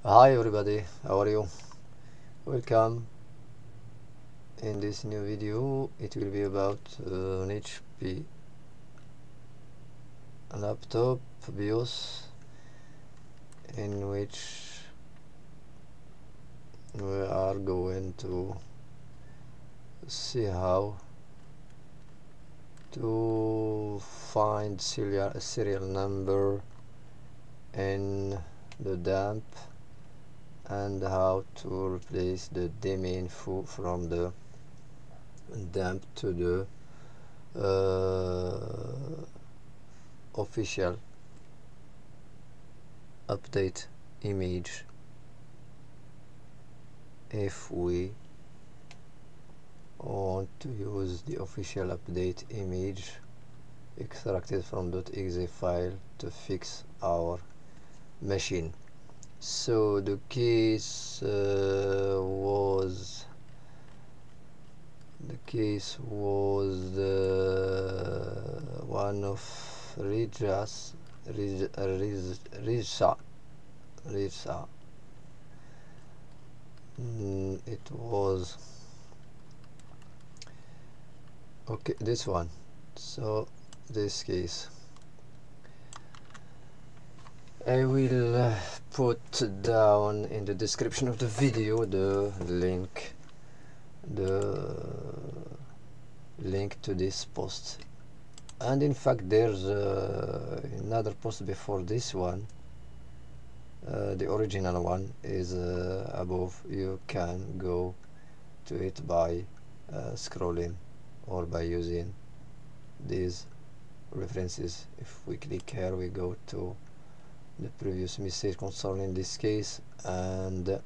Hi everybody, how are you? Welcome. In this new video it will be about an HP laptop BIOS in which we are going to see how to find serial number in the dump and how to replace the DMI info from the dump to the official update image if we want to use the official update image extracted from .exe file to fix our machine. So the case was one of Risa. It was okay, this one. So this case I will put down in the description of the video the link to this post, and in fact there's another post before this one. The original one is above. You can go to it by scrolling or by using these references. If we click here, we go to the previous message console in this case, and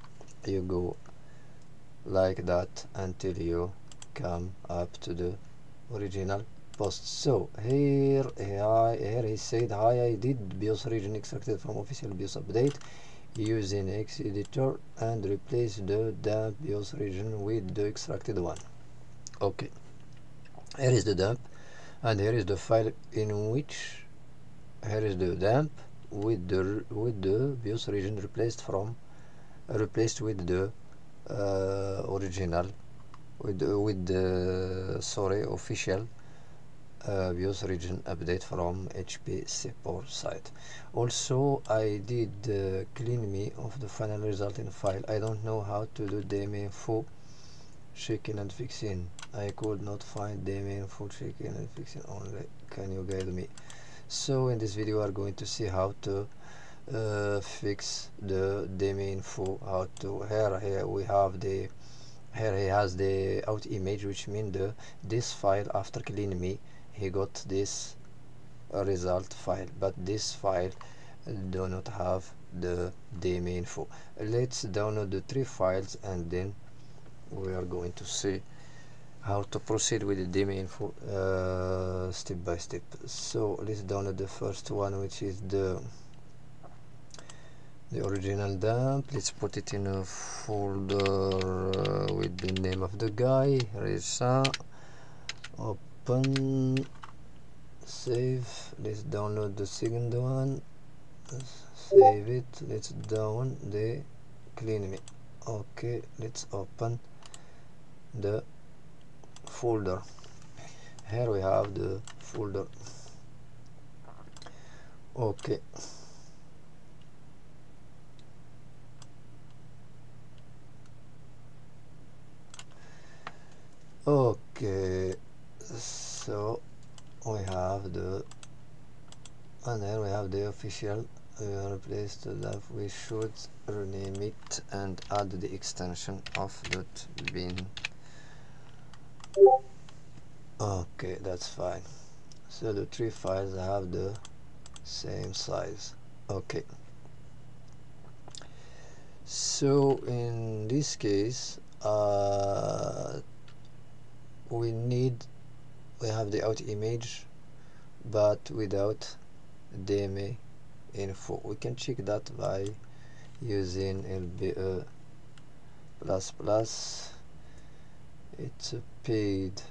you go like that until you come up to the original post. So here he said, "Hi, I did BIOS region extracted from official BIOS update using Hxd editor and replaced the dump BIOS region with the extracted one." Okay, here is the dump, and here is the file in which here is the dump with the BIOS region replaced with the original official BIOS region update from HP support site. Also, I did clean me of the final result in file. I don't know how to do DMI info checking and fixing. I could not find DMI info checking and fixing only. Can you guide me? So in this video we are going to see how to fix the DMI info. How to here we have the here he has the out image, which means this file after clean me he got this result file, but this file do not have the DMI info. Let's download the 3 files and then we are going to see how to proceed with the DMI info step by step. So let's download the first one, which is the original dump. Let's put it in a folder with the name of the guy, Risa. Open, save. Let's download the second one, save it. Let's down the clean me. Okay, let's open the folder. Here we have the folder. Okay, so we have the, and here we have the official replaced that. We should rename it and add the extension of .bin. Okay, that's fine. So the 3 files have the same size. Okay, so in this case we have the out image but without DMI info. We can check that by using LBE ++. It's a paid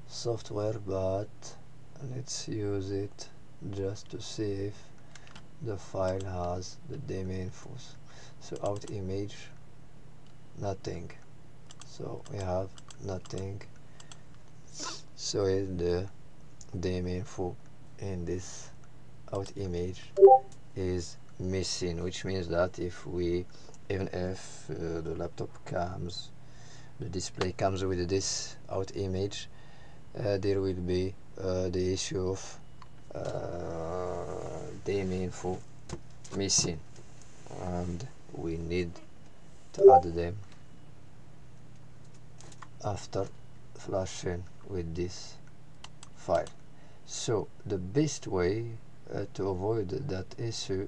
software, but let's use it just to see if the file has the DMI infos. So out image, nothing. So we have nothing. So the DMI info in this out image is missing, which means that even if the laptop comes, the display comes with this out image, there will be the issue of DMI info missing, and we need to add them after flashing with this file. So the best way to avoid that issue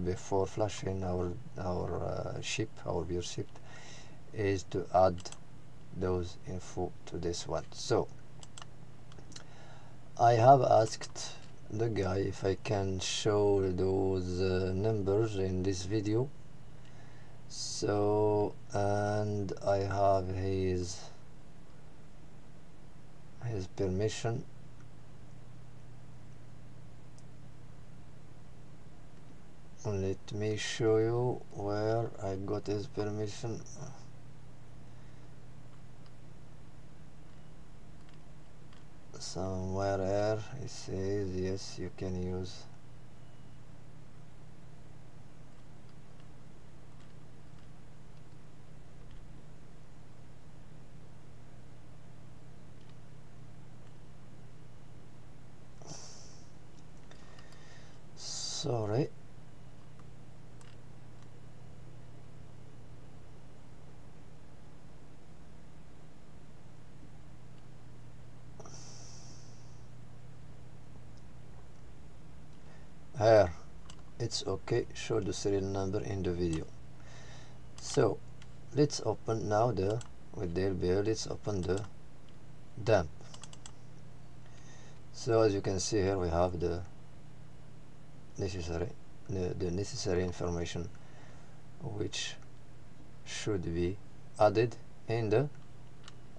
before flashing our Bios chip is to add those info to this one. So I have asked the guy if I can show those numbers in this video. So, and I have his permission. Let me show you where I got his permission. Somewhere here it says yes, you can use. Sorry. Here it's okay, show the serial number in the video. So let's open now with the LBE, let's open the dump. So as you can see here, we have the necessary information which should be added in the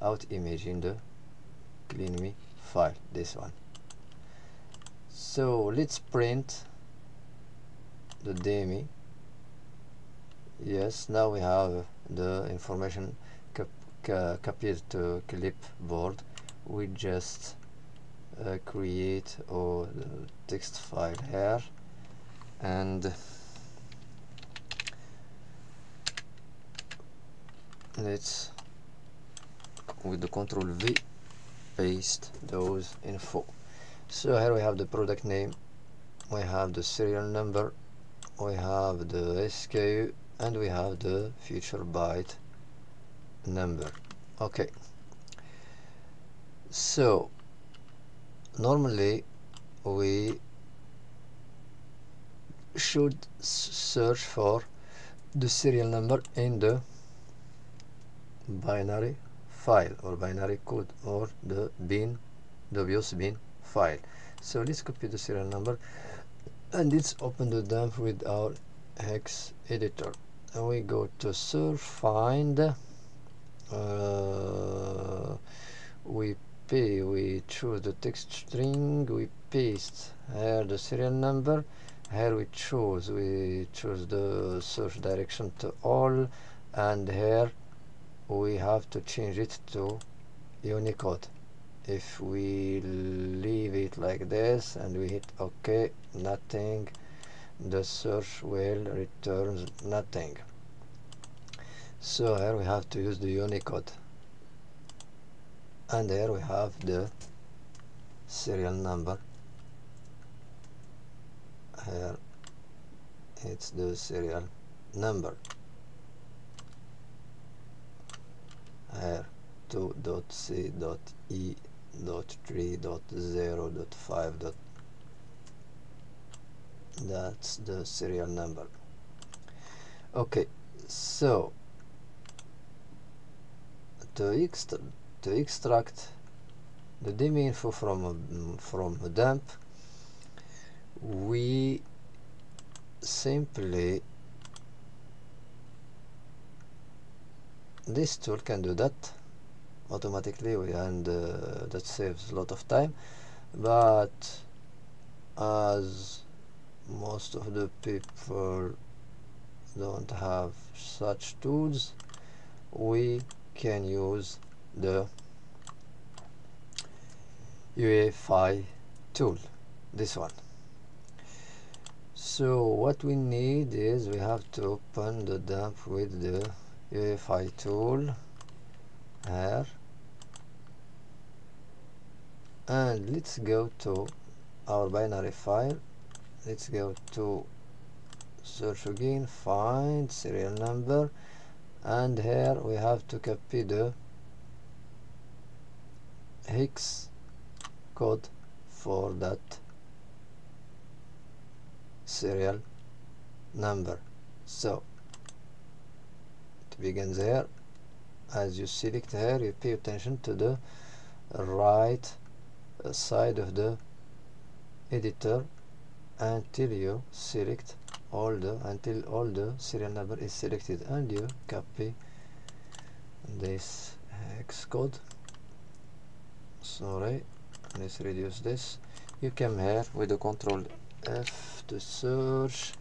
out image, in the cleanme file, this one. So let's print the DMI. Yes, now we have the information copied to clipboard. We just create the text file here, and let's, with the Control V, paste those info. So here we have the product name, we have the serial number, we have the SKU, and we have the future byte number. Okay, so normally we should search for the serial number in the binary file or binary code or the Bios bin file. So let's copy the serial number and let's open the dump with our hex editor, and we go to search, find, we choose the text string, we paste here the serial number, here we choose the search direction to all, and here we have to change it to Unicode. If we leave it like this and we hit OK, nothing, the search will return nothing. So here we have to use the Unicode, and here we have the serial number. Here it's the serial number. Here 2.c.e.3.0.5. That's the serial number. Okay, so to extract the DMI info from a dump, we simply, this tool can do that automatically, and that saves a lot of time. But as most of the people don't have such tools, we can use the UEFI tool, this one. So what we need is we have to open the dump with the UEFI tool here, and let's go to our binary file. Let's go to search again, find serial number, and here we have to copy the hex code for that serial number. So to begin there, as you select here, you pay attention to the right side of the editor until you select until all the serial number is selected, and you copy this hex code. Sorry, let's reduce this. You come here with the Control F to search,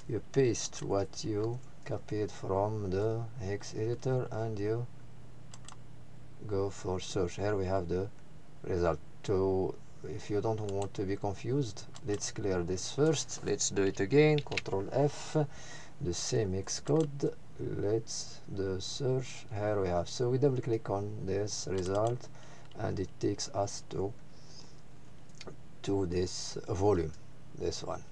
you paste what you copied from the hex editor, and you go for search. Here we have the result. If you don't want to be confused, let's clear this first. Let's do it again. Control F, the same hex code. Let's do search. Here we have. So we double click on this result, and it takes us to this volume, this one.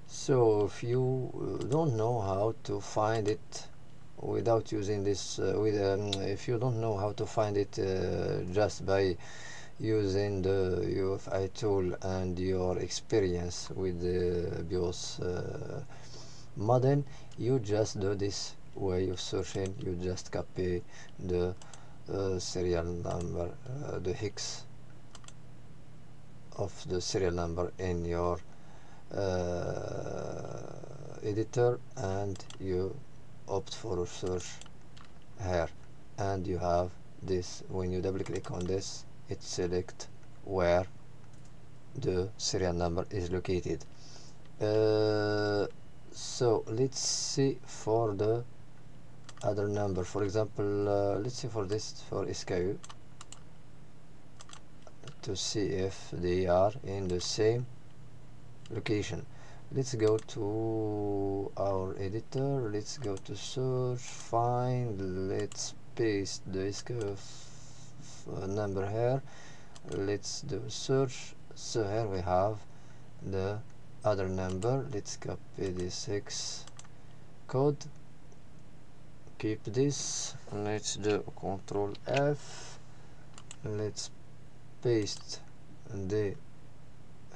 So if you don't know how to find it without using this, if you don't know how to find it just by using the UEFI tool and your experience with the Bios modem, you just do this way of searching. You just copy the serial number, the hex of the serial number in your editor, and you opt for search here, and you have this. When you double click on this, it select where the serial number is located. So let's see for the other number. For example, let's see for this, for Hxd, to see if they are in the same location. Let's go to our editor, let's go to search, find, let's paste the Hxd number here, let's do search. So here we have the other number. Let's copy this hex code, keep this, let's do Control F, let's paste the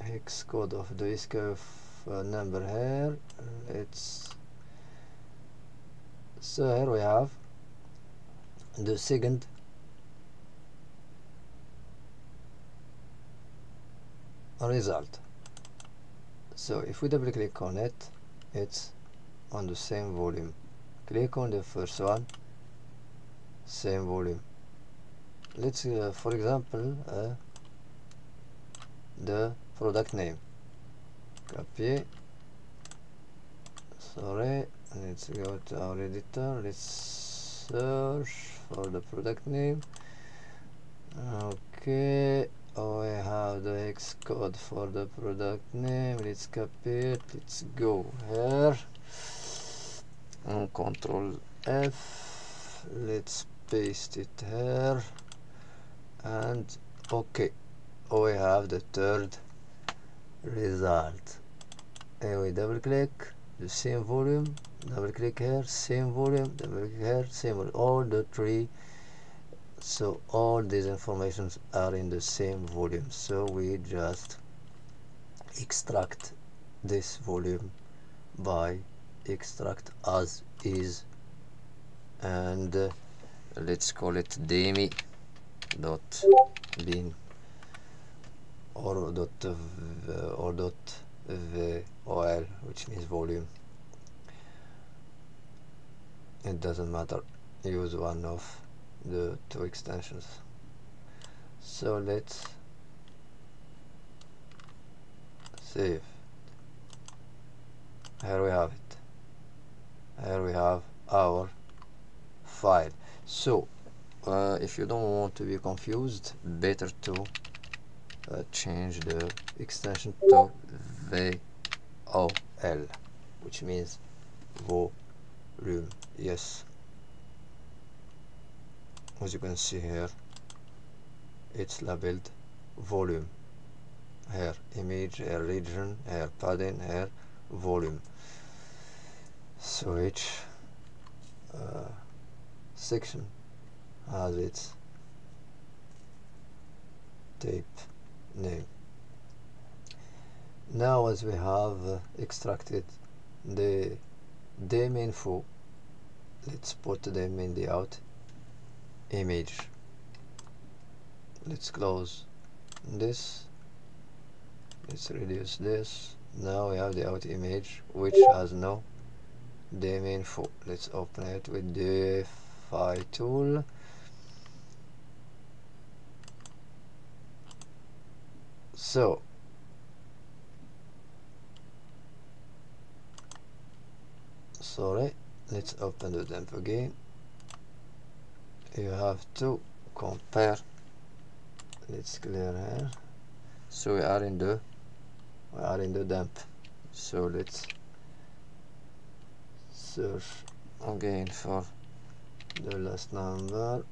hex code of the Hxd number here. So here we have the second result. So if we double click on it, it's on the same volume. Click on the first one, same volume. Let's for example the product name, copy, sorry, let's go to our editor, let's search for the product name. Okay, we have the hex code for the product name. Let's copy it, let's go here and Control F, let's paste it here, and okay, we have the third result. And we double click, the same volume, double click here, same volume, double click here, same volume, all the three. So all these informations are in the same volume. So we just extract this volume by extract as is, and let's call it DMI dot bin or dot VOL, which means volume. It doesn't matter, use one of the two extensions. So let's save. here we have it. Here we have our file. So if you don't want to be confused, better to change the extension to VOL, which means volume. Yes, as you can see here, it's labeled volume. Here image, here region, here padding, here volume. So each section has its tape name. Now, as we have extracted the DMI info, let's put them in the out image. Let's close this, let's reduce this. Now we have the out image which has no DMI info. Let's open it with the UEFITool. So let's open the dump again. You have to compare. Let's clear here. So we are in the dump. So let's search again for the last number.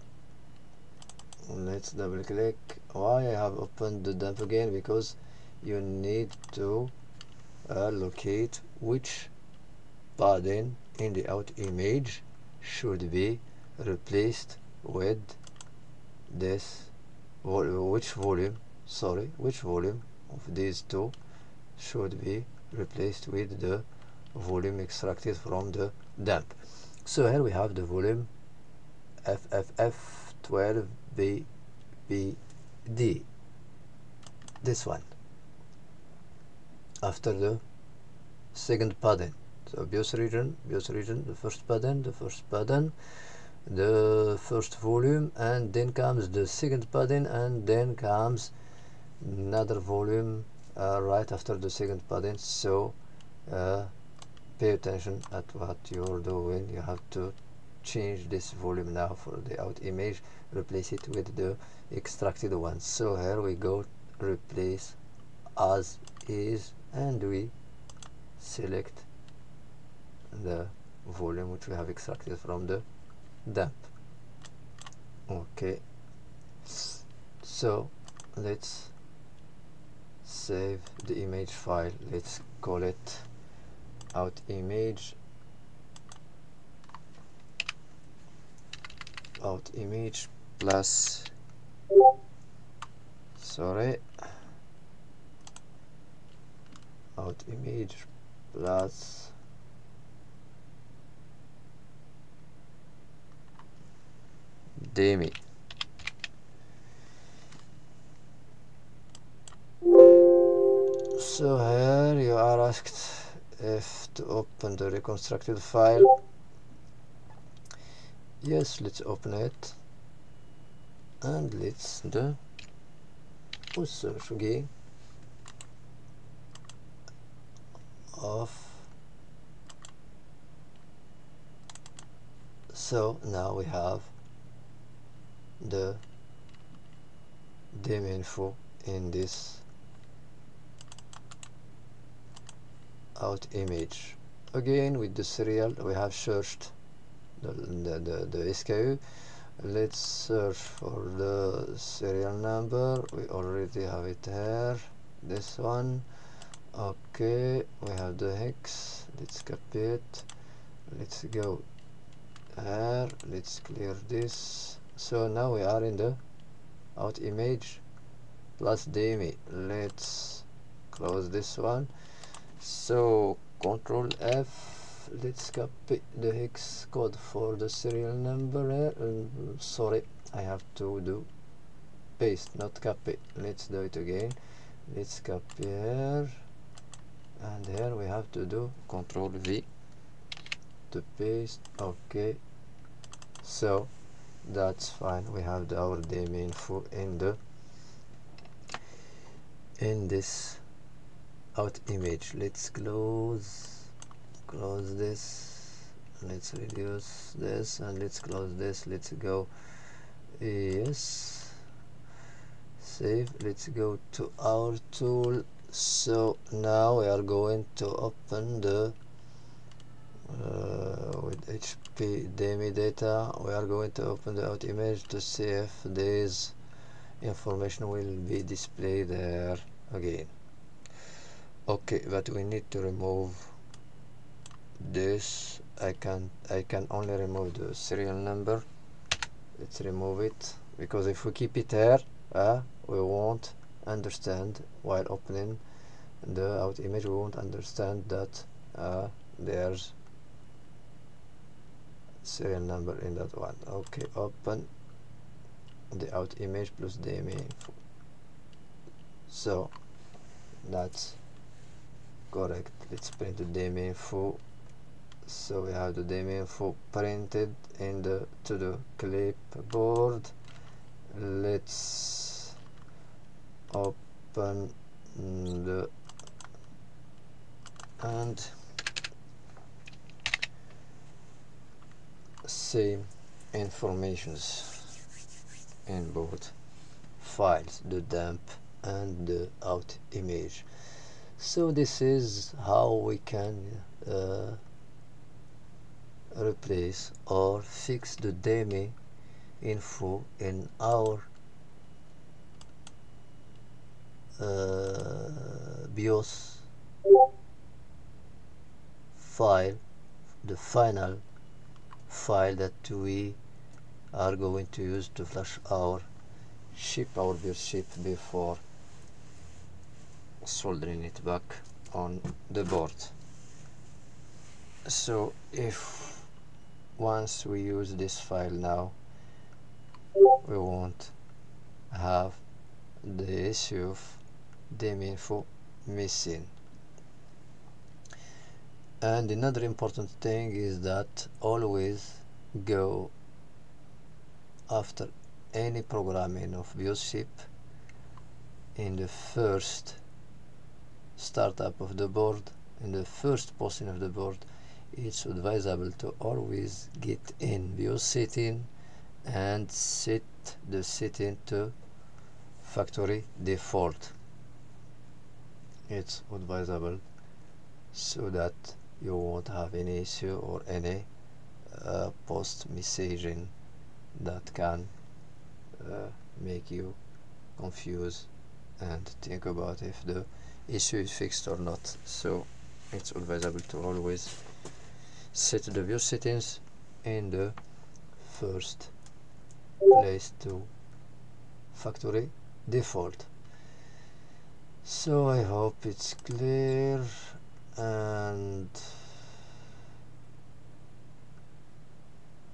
Let's double click. Why I have opened the dump again? Because you need to locate which padding in the out image should be replaced with this, which volume of these two should be replaced with the volume extracted from the dump. So here we have the volume FFF12BBD, this one, after the second padding. So Bios region, the first padding, the first volume, and then comes the second padding, and then comes another volume right after the second padding. So pay attention at what you're doing. You have to change this volume now for the out image, replace it with the extracted one. So here we go, replace as is, and we select the volume which we have extracted from the dump. Okay, so let's save the image file. Let's call it out image plus out image plus DMI. So here you are asked if to open the reconstructed file. Yes, let's open it, and let's do search again of. So now we have the DMI info in this out image. Again, with the serial, we have searched the SKU. Let's search for the serial number. We already have it here, this one. Okay, we have the hex. Let's copy it. Let's go here. Let's clear this. So now we are in the out image plus DMI. Let's close this one. So Control F. Let's copy the hex code for the serial number here. Sorry, I have to do paste, not copy. Let's do it again. Let's copy here, and here we have to do Control V to paste. Okay, so that's fine. We have our DMI info in this out image. Let's close close this, let's reduce this, and let's close this. Let's go, yes, save. Let's go to our tool. So now we are going to open the with HP DMI data. We are going to open the out image to see if this information will be displayed there again. Okay, but we need to remove this. I can only remove the serial number. Let's remove it, because if we keep it here, we won't understand while opening the out image. We won't understand that there's serial number in that one. Okay, open the out image plus DMI info. So that's correct. Let's print the DMI info. So we have the DMI info printed in the to the clipboard. Let's open the and same informations in both files, the dump and the out image. So this is how we can replace or fix the DMI info in our BIOS file, the final file that we are going to use to flash our BIOS chip before soldering it back on the board. So if once we use this file now, we won't have the issue of DMI info missing. And another important thing is that always go after any programming of BIOS chip in the first startup of the board, in the first posting of the board. It's advisable to always get in BIOS setting and set the setting to factory default. It's advisable so that you won't have any issue or any post messaging that can make you confused and think about if the issue is fixed or not. So it's advisable to always set the BIOS settings in the first place to factory default. So I hope it's clear, and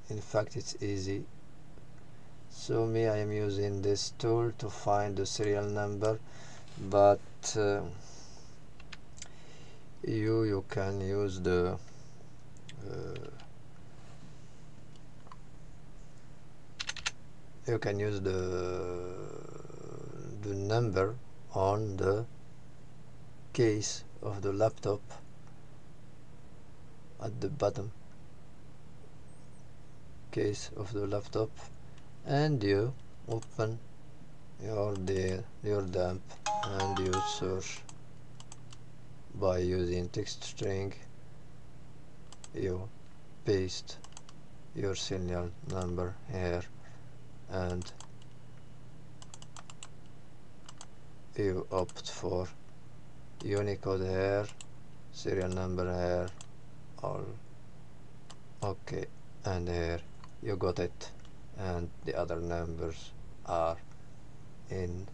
in fact it's easy. So I am using this tool to find the serial number, but you can use the the number on the case of the laptop at the bottom case of the laptop, and you open your dump and you search by using text string. You paste your serial number here and you opt for Unicode here, serial number here, all okay, and here you got it, and the other numbers are in.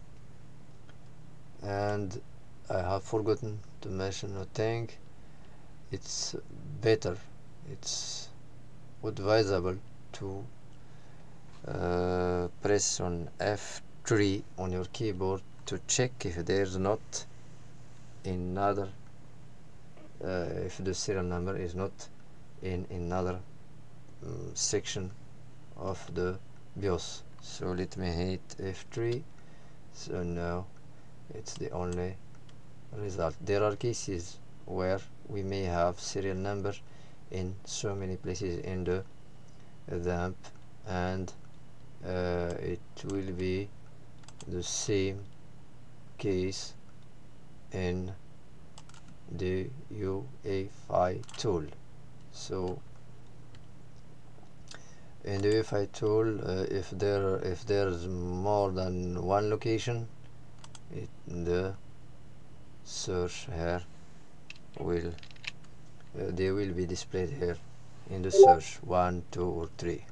And I have forgotten to mention a thing. It's better, it's advisable to press on F3 on your keyboard to check if there's not another if the serial number is not in another section of the BIOS. So let me hit F3. So now it's the only result. There are cases where we may have serial number in so many places in the dump, and it will be the same case in the UEFITool. So in the UEFITool, if there's more than one location, the search here will they will be displayed here in the search 1, 2 or 3.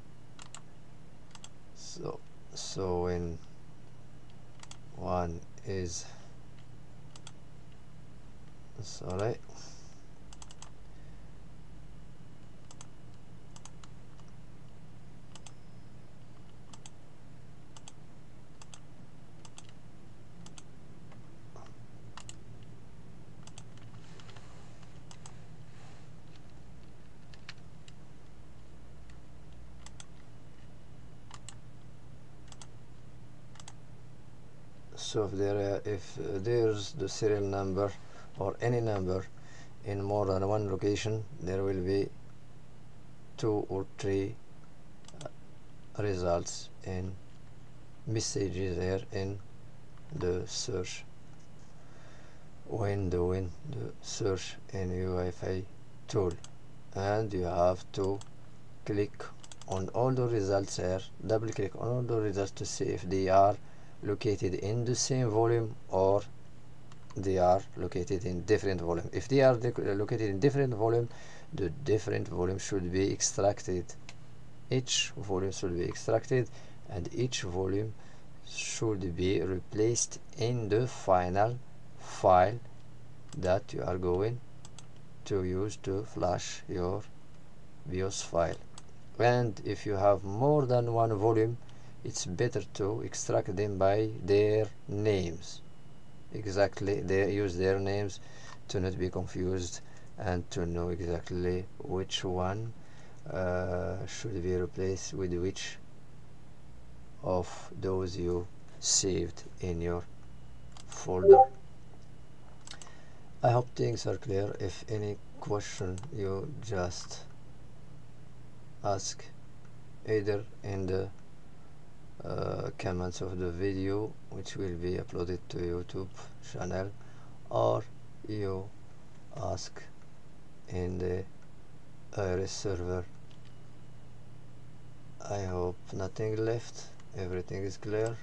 So when one is sorry so if there's the serial number or any number in more than one location, there will be 2 or 3 results in messages here in the search when doing the search in UEFITool. And you have to click on all the results here, double click on all the results to see if they are located in the same volume or they are located in different volume. If they are located in different volume, the different volume should be extracted. Each volume should be extracted, and each volume should be replaced in the final file that you are going to use to flash your BIOS file. And if you have more than one volume, it's better to extract them by their names. Exactly, they use their names to not be confused and to know exactly which one should be replaced with which of those you saved in your folder. I hope things are clear. If any question, you just ask either in the comments of the video, which will be uploaded to YouTube channel, or you ask in the IRS server. I hope nothing left, everything is clear.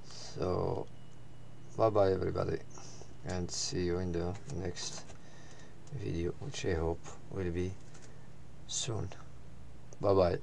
So bye bye everybody, and see you in the next video, which I hope will be soon. Bye bye.